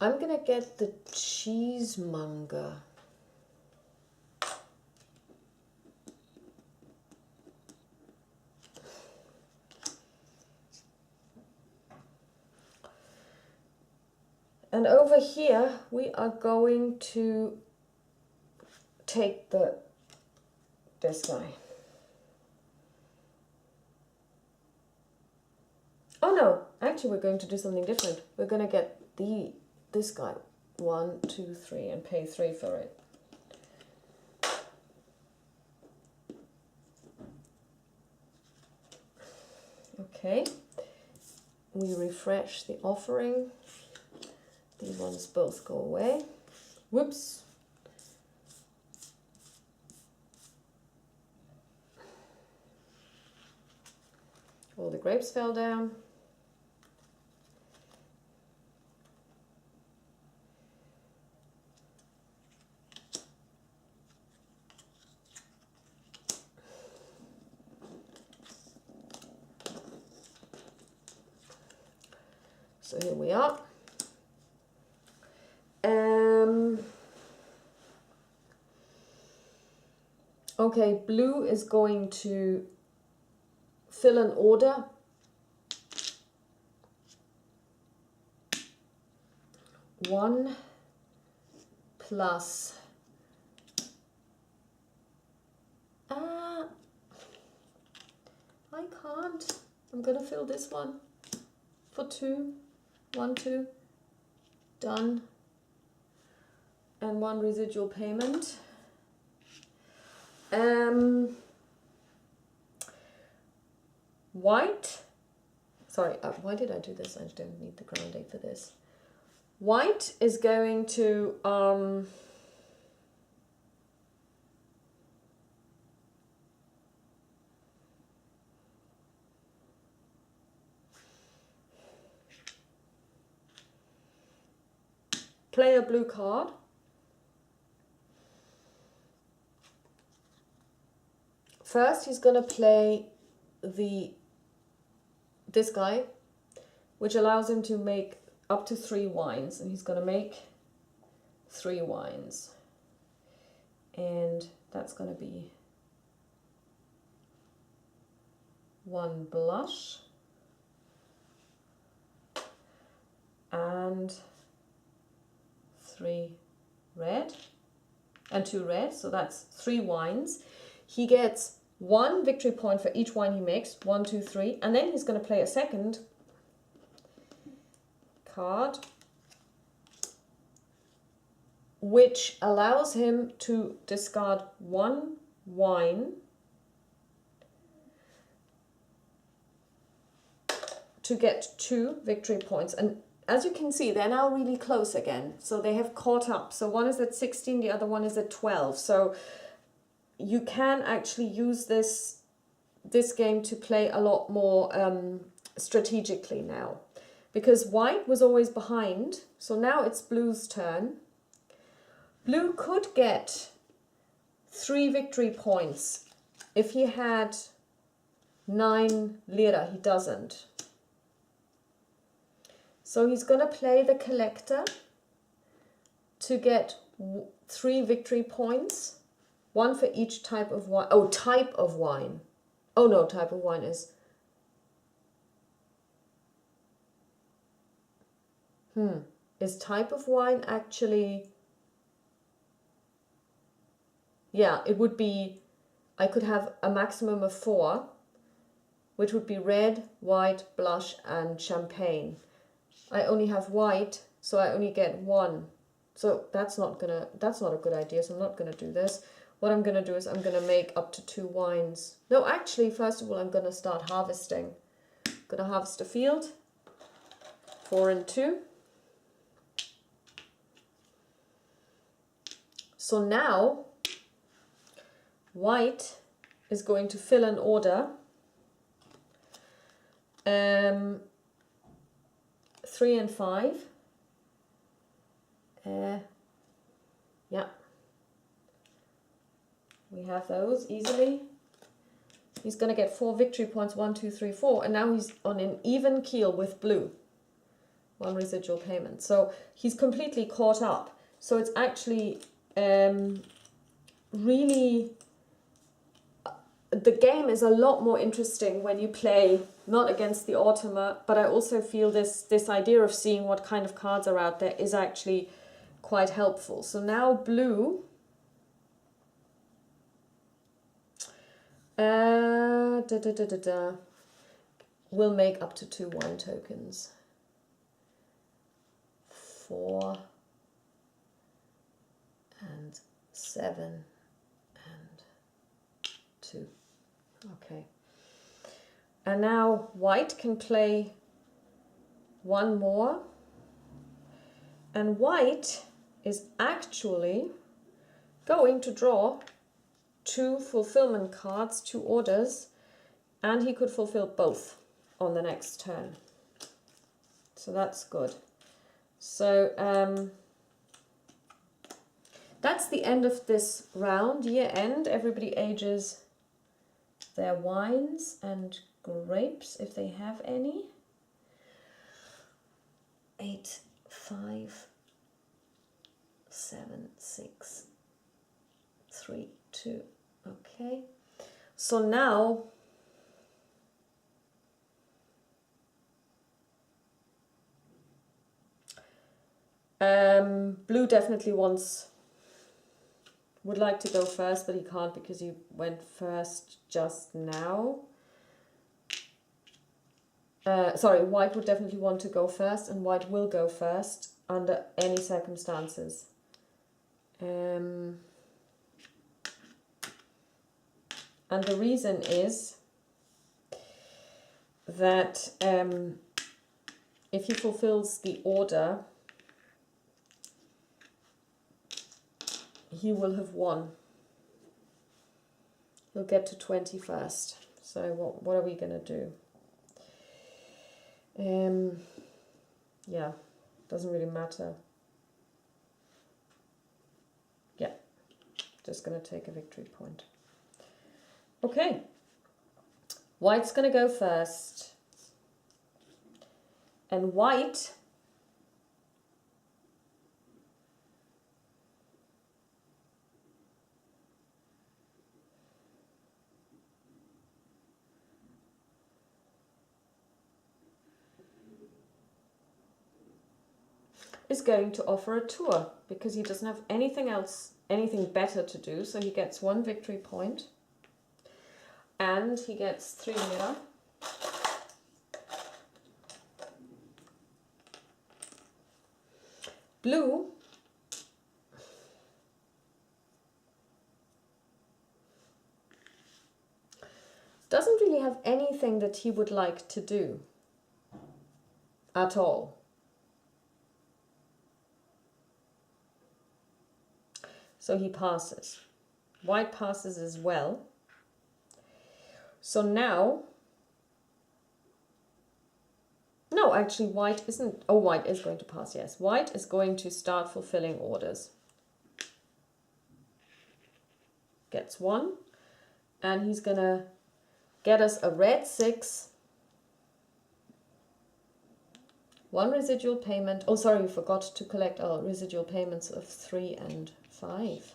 I'm going to get the cheesemonger. And over here, we are going to take this guy. Oh no, actually we're going to do something different. We're going to get this guy. 1, 2, 3 and pay 3 for it. Okay. We refresh the offering. These ones both go away. Whoops. All the grapes fell down. So here we are. Okay, blue is going to fill an order. One plus I can't. I'm gonna fill this one for 2. 1, 2. Done. And 1 residual payment. White. Sorry, why did I do this? I don't need the ground date for this. White is going to play a blue card. First, he's going to play this guy, which allows him to make up to 3 wines, and he's going to make 3 wines, and that's going to be 1 blush and 3 red and 2 red, so that's 3 wines. He gets 1 victory point for each wine he makes, 1, 2, 3, and then he's going to play a second card, which allows him to discard 1 wine to get 2 victory points. And as you can see, they're now really close again, so they have caught up. So one is at 16, the other one is at 12. So you can actually use this game to play a lot more strategically now, because white was always behind, so now it's blue's turn. Blue could get 3 victory points if he had 9 lira. He doesn't. So he's going to play the collector to get 3 victory points, 1 for each type of wine. Oh, type of wine. Oh no, type of wine is... Is type of wine actually... Yeah, it would be... I could have a maximum of 4, which would be red, white, blush, and champagne. I only have white, so I only get 1. So that's not a good idea, so I'm not gonna do this. What I'm gonna do is I'm gonna make up to 2 wines. No, actually, first of all, I'm gonna start harvesting. I'm gonna harvest a field. 4 and 2. So now, white is going to fill an order. 3 and 5. Yeah. We have those easily. He's going to get 4 victory points, 1, 2, 3, 4. And now he's on an even keel with blue. 1 residual payment. So he's completely caught up. So it's actually really... The game is a lot more interesting when you play not against the automa, but I also feel this idea of seeing what kind of cards are out there is actually quite helpful. So now blue will make up to 2 wine tokens. 4 and 7 and 2. Okay. And now white can play 1 more. And white is actually going to draw 2 fulfillment cards, 2 orders, and he could fulfill both on the next turn. So that's good. So that's the end of this round, year end. Everybody ages their wines and grapes if they have any. 8, 5, 7, 6, 3, 2. Okay. So now blue definitely would like to go first, but he can't because he went first just now. Sorry, white would definitely want to go first, and white will go first under any circumstances. And the reason is that if he fulfills the order, he will have won. He'll get to 20 first. So what are we going to do? Yeah, doesn't really matter. Yeah, just going to take a victory point. Okay, white's going to go first. And white is going to offer a tour because he doesn't have anything else, anything better to do. So he gets 1 victory point and he gets 3 mirror. Blue doesn't really have anything that he would like to do at all. So he passes. White passes as well. So now, no, actually white isn't, oh, white is going to pass, yes. White is going to start fulfilling orders. Gets 1, and he's going to get us a red 6, 1 residual payment. Oh, sorry, we forgot to collect our residual payments of 3 and 5.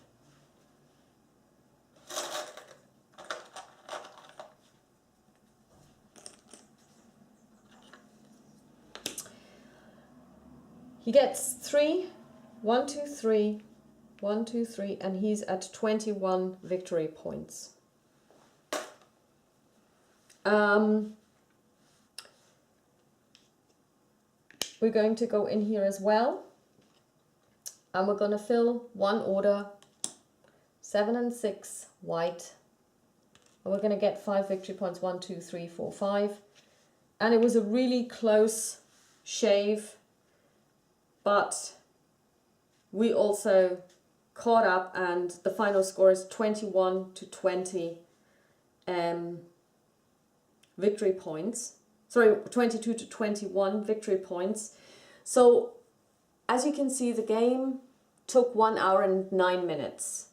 He gets 3, 1, 2, 3, 1, 2, 3, and he's at 21 victory points. We're going to go in here as well, and we're going to fill 1 order, 7 and 6 white, and we're going to get 5 victory points, 1, 2, 3, 4, 5, and it was a really close shave, but we also caught up, and the final score is 21 to 20 victory points. Sorry, 22 to 21 victory points. So as you can see, the game took 1 hour and 9 minutes.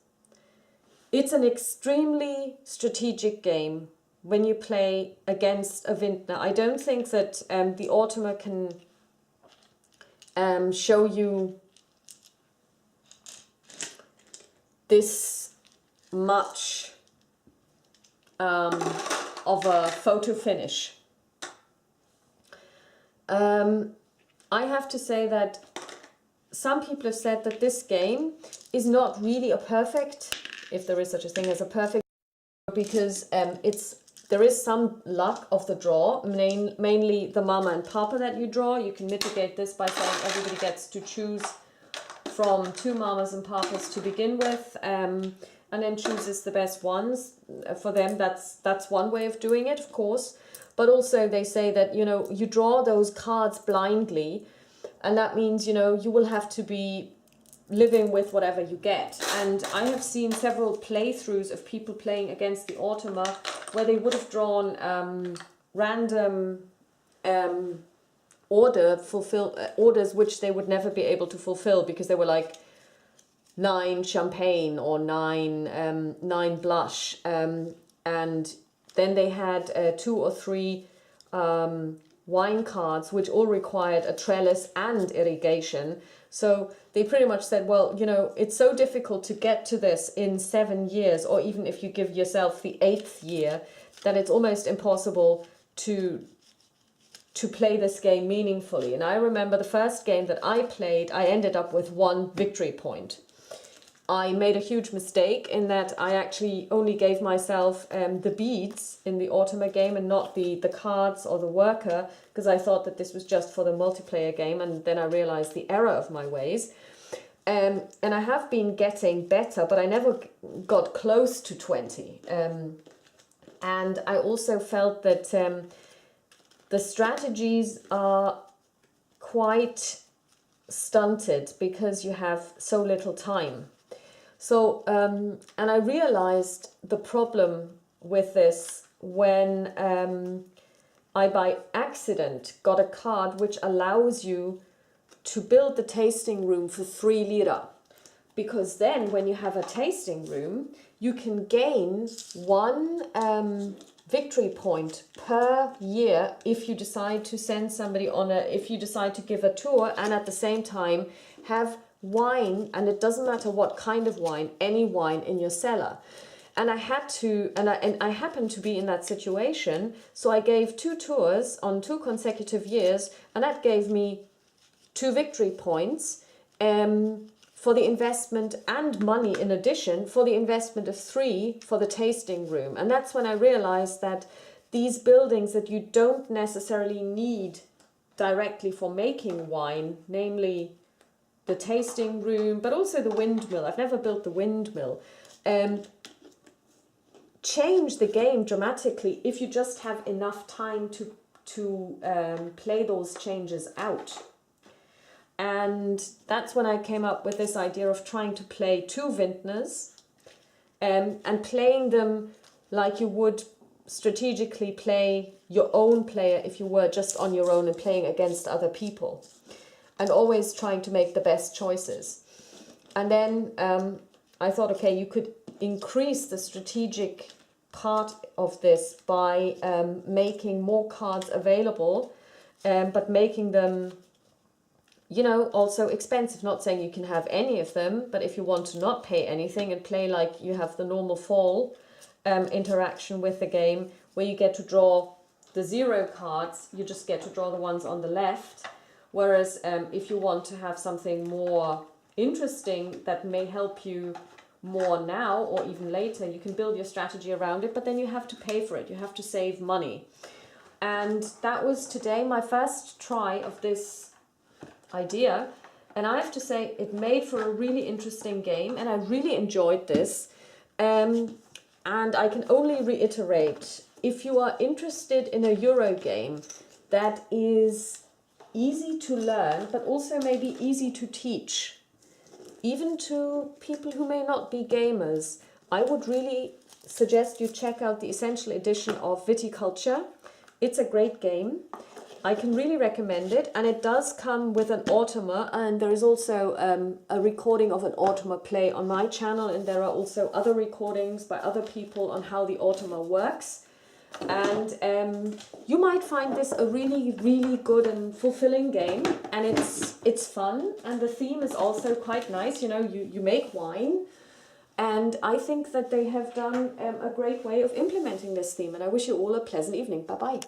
It's an extremely strategic game when you play against a vintner. I don't think that the Automa can show you this much of a photo finish. I have to say that some people have said that this game is not really a perfect, if there is such a thing as a perfect, because there is some luck of the draw, mainly the mama and papa that you draw. You can mitigate this by saying everybody gets to choose from 2 mamas and papas to begin with, and then chooses the best ones. For them, that's one way of doing it, of course. But also they say that, you know, you draw those cards blindly, and that means, you know, you will have to be living with whatever you get. And I have seen several playthroughs of people playing against the Automa where they would have drawn random orders which they would never be able to fulfill because they were like 9 champagne or 9 blush, and then they had 2 or 3 wine cards, which all required a trellis and irrigation. So they pretty much said, well, you know, it's so difficult to get to this in 7 years, or even if you give yourself the 8th year, that it's almost impossible to play this game meaningfully. And I remember the first game that I played, I ended up with 1 victory point. I made a huge mistake in that I actually only gave myself the beads in the Automa game and not the cards or the worker, because I thought that this was just for the multiplayer game, and then I realized the error of my ways. And I have been getting better, but I never got close to 20. And I also felt that the strategies are quite stunted because you have so little time. So, and I realized the problem with this when I by accident got a card which allows you to build the tasting room for 3 lira. Because then when you have a tasting room, you can gain 1 victory point per year if you decide to send somebody on if you decide to give a tour, and at the same time have wine, and it doesn't matter what kind of wine, any wine in your cellar. And I had to, and I happened to be in that situation, so I gave 2 tours on 2 consecutive years, and that gave me 2 victory points for the investment, and money in addition for the investment of 3 for the tasting room. And that's when I realized that these buildings that you don't necessarily need directly for making wine, namely the tasting room, but also the windmill. I've never built the windmill. Change the game dramatically if you just have enough time to play those changes out. And that's when I came up with this idea of trying to play 2 vintners and playing them like you would strategically play your own player if you were just on your own and playing against other people. And always trying to make the best choices. And then I thought, okay, you could increase the strategic part of this by making more cards available, but making them, you know, also expensive. Not saying you can have any of them, but if you want to not pay anything and play like you have the normal fall interaction with the game, where you get to draw the 0 cards, you just get to draw the ones on the left. Whereas if you want to have something more interesting that may help you more now or even later, you can build your strategy around it, but then you have to pay for it. You have to save money. And that was today my first try of this idea. And I have to say it made for a really interesting game, and I really enjoyed this. And I can only reiterate, if you are interested in a Euro game that is easy to learn, but also maybe easy to teach, even to people who may not be gamers, I would really suggest you check out the Essential Edition of Viticulture. It's a great game. I can really recommend it, and it does come with an Automa, and there is also a recording of an Automa play on my channel, and there are also other recordings by other people on how the Automa works. And you might find this a really, really good and fulfilling game, and it's fun, and the theme is also quite nice. You know, you make wine, and I think that they have done a great way of implementing this theme, and I wish you all a pleasant evening. Bye-bye.